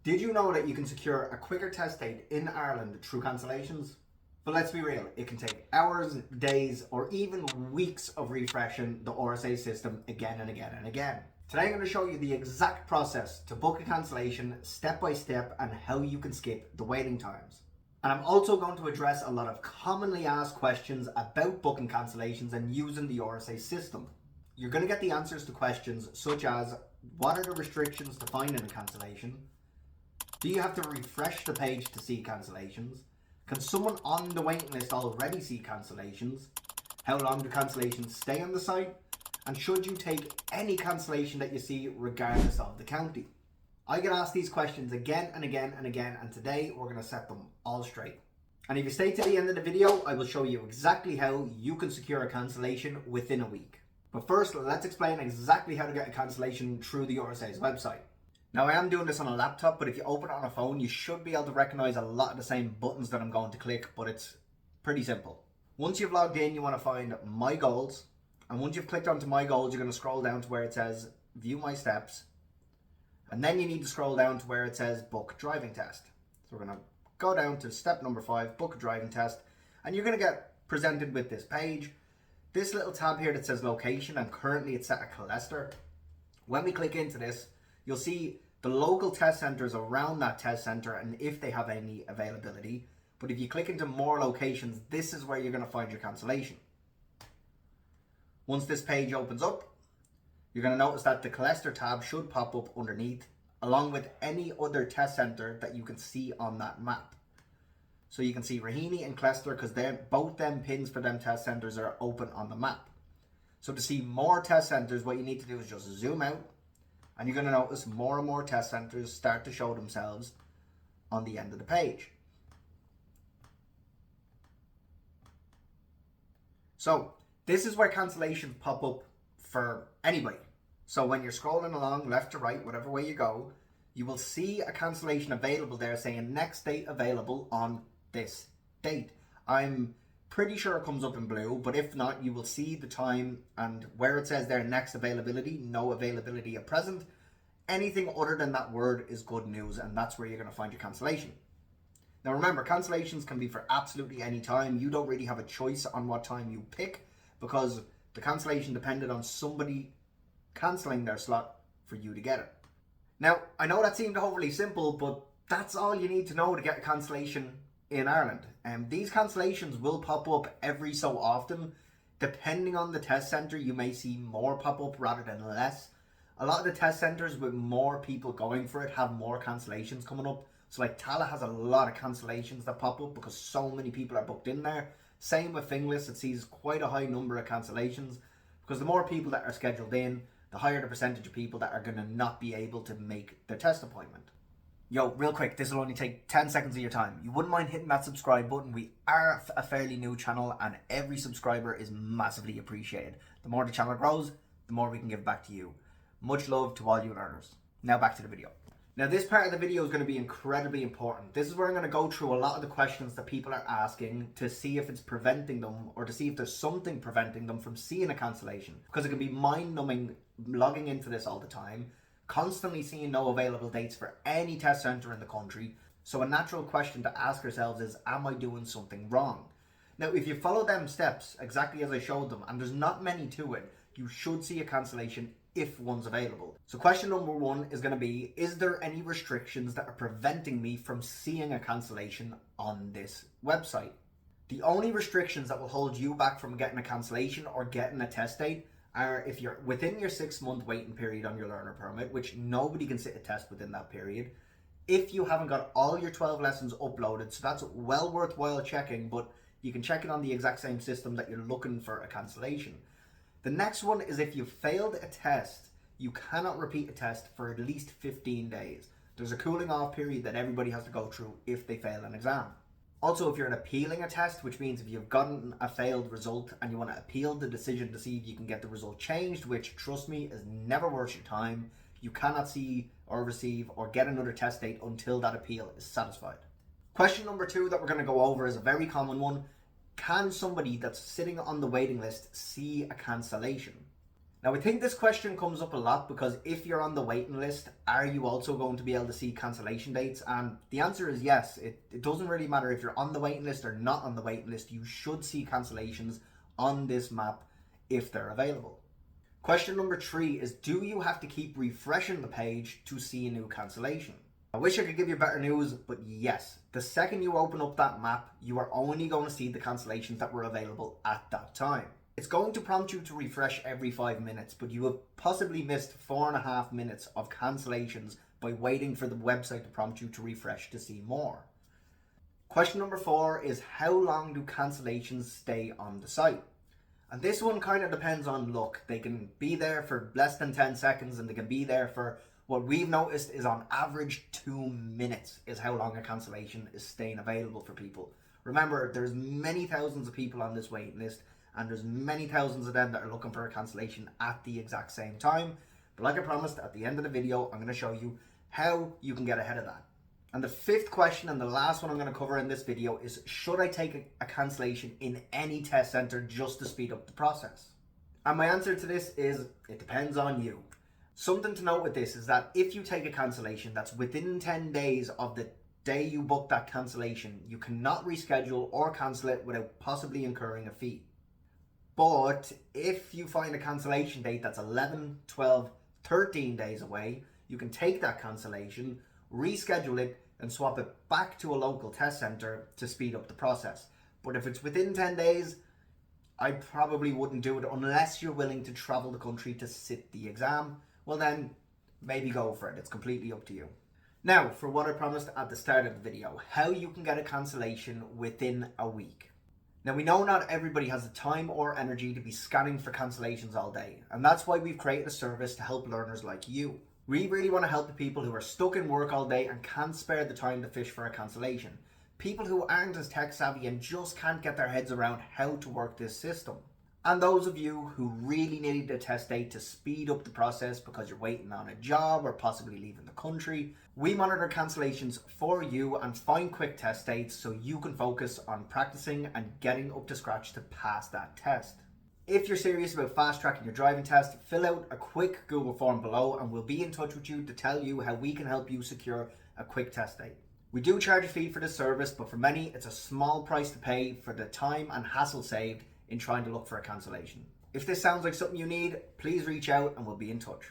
Did you know that you can secure a quicker test date in Ireland through cancellations? But let's be real, it can take hours, days, or even weeks of refreshing the RSA system again and again and again. Today I'm going to show you the exact process to book a cancellation step by step and how you can skip the waiting times. And I'm also going to address a lot of commonly asked questions about booking cancellations and using the RSA system. You're going to get the answers to questions such as, what are the restrictions to finding a cancellation? Do you have to refresh the page to see cancellations? Can someone on the waiting list already see cancellations? How long do cancellations stay on the site? And should you take any cancellation that you see regardless of the county? I get asked these questions again and again and again, and today we're going to set them all straight. And if you stay to the end of the video, I will show you exactly how you can secure a cancellation within a week. But first, let's explain exactly how to get a cancellation through the RSA's website. Now, I am doing this on a laptop, but if you open it on a phone, you should be able to recognize a lot of the same buttons that I'm going to click, but it's pretty simple. Once you've logged in, you want to find My Goals. And once you've clicked onto My Goals, you're going to scroll down to where it says View My Steps. And then you need to scroll down to where it says Book Driving Test. So we're going to go down to step number 5, Book a Driving Test. And you're going to get presented with this page. This little tab here that says Location, and currently it's set at Leicester. When we click into this, you'll see the local test centres around that test centre and if they have any availability. But if you click into more locations, this is where you're going to find your cancellation. Once this page opens up, you're going to notice that the Leicester tab should pop up underneath, along with any other test centre that you can see on that map. So you can see Raheny and Leicester, because both them pins for them test centres are open on the map. So to see more test centres, what you need to do is just zoom out, and you're going to notice more and more test centres start to show themselves on the end of the page. So this is where cancellations pop up for anybody. So when you're scrolling along left to right, whatever way you go, you will see a cancellation available there saying next date available on this date. I'm pretty sure it comes up in blue, but if not, you will see the time and where it says there next availability, no availability at present. Anything other than that word is good news, and that's where you're going to find your cancellation. Now remember, cancellations can be for absolutely any time. You don't really have a choice on what time you pick, because the cancellation depended on somebody cancelling their slot for you to get it. Now, I know that seemed overly simple, but that's all you need to know to get a cancellation in Ireland. And these cancellations will pop up every so often. Depending on the test centre, you may see more pop up rather than less. A lot of the test centres with more people going for it have more cancellations coming up. So like Tala has a lot of cancellations that pop up because so many people are booked in there. Same with Finglas, it sees quite a high number of cancellations because the more people that are scheduled in, the higher the percentage of people that are going to not be able to make their test appointment. Yo, real quick, this will only take 10 seconds of your time. You wouldn't mind hitting that subscribe button. We are a fairly new channel and every subscriber is massively appreciated. The more the channel grows, the more we can give back to you. Much love to all you learners. Now back to the video. Now this part of the video is going to be incredibly important. This is where I'm going to go through a lot of the questions that people are asking to see if it's preventing them or to see if there's something preventing them from seeing a cancellation. Because it can be mind-numbing logging into this all the time, constantly seeing no available dates for any test centre in the country. So a natural question to ask ourselves is, am I doing something wrong? Now if you follow them steps exactly as I showed them, and there's not many to it, you should see a cancellation if one's available. So question number 1 is going to be, is there any restrictions that are preventing me from seeing a cancellation on this website? The only restrictions that will hold you back from getting a cancellation or getting a test date are if you're within your 6-month waiting period on your learner permit, which nobody can sit a test within that period. If you haven't got all your 12 lessons uploaded, so that's well worthwhile checking, but you can check it on the exact same system that you're looking for a cancellation. The next one is if you failed a test, you cannot repeat a test for at least 15 days. There's a cooling off period that everybody has to go through if they fail an exam. Also, if you're appealing a test, which means if you've gotten a failed result and you want to appeal the decision to see if you can get the result changed, which, trust me, is never worth your time, you cannot see or receive or get another test date until that appeal is satisfied. Question number 2 that we're going to go over is a very common one. Can somebody that's sitting on the waiting list see a cancellation? Now, I think this question comes up a lot because if you're on the waiting list, are you also going to be able to see cancellation dates? And the answer is yes. It doesn't really matter if you're on the waiting list or not on the waiting list. You should see cancellations on this map if they're available. Question number 3 is, do you have to keep refreshing the page to see a new cancellation? I wish I could give you better news, but yes. The second you open up that map, you are only going to see the cancellations that were available at that time. It's going to prompt you to refresh every 5 minutes, but you have possibly missed 4.5 minutes of cancellations by waiting for the website to prompt you to refresh to see more. Question number 4 is, how long do cancellations stay on the site? And this one kind of depends on luck. They can be there for less than 10 seconds and they can be there for, what we've noticed is on average 2 minutes is how long a cancellation is staying available for people. Remember, there's many thousands of people on this waiting list, and there's many thousands of them that are looking for a cancellation at the exact same time. But like I promised, at the end of the video, I'm going to show you how you can get ahead of that. And the 5th question, and the last one I'm going to cover in this video, is, should I take a cancellation in any test center just to speed up the process? And my answer to this is, it depends on you. Something to note with this is that if you take a cancellation that's within 10 days of the day you book that cancellation, you cannot reschedule or cancel it without possibly incurring a fee. But if you find a cancellation date that's 11, 12, 13 days away, you can take that cancellation, reschedule it, and swap it back to a local test center to speed up the process. But if it's within 10 days, I probably wouldn't do it unless you're willing to travel the country to sit the exam. Well then, maybe go for it. It's completely up to you. Now, for what I promised at the start of the video, how you can get a cancellation within a week. Now, we know not everybody has the time or energy to be scanning for cancellations all day, and that's why we've created a service to help learners like you. We really want to help the people who are stuck in work all day and can't spare the time to fish for a cancellation. People who aren't as tech savvy and just can't get their heads around how to work this system. And those of you who really need a test date to speed up the process because you're waiting on a job or possibly leaving the country. We monitor cancellations for you and find quick test dates so you can focus on practicing and getting up to scratch to pass that test. If you're serious about fast tracking your driving test, fill out a quick Google form below and we'll be in touch with you to tell you how we can help you secure a quick test date. We do charge a fee for this service, but for many it's a small price to pay for the time and hassle saved in trying to look for a cancellation. If this sounds like something you need, please reach out and we'll be in touch.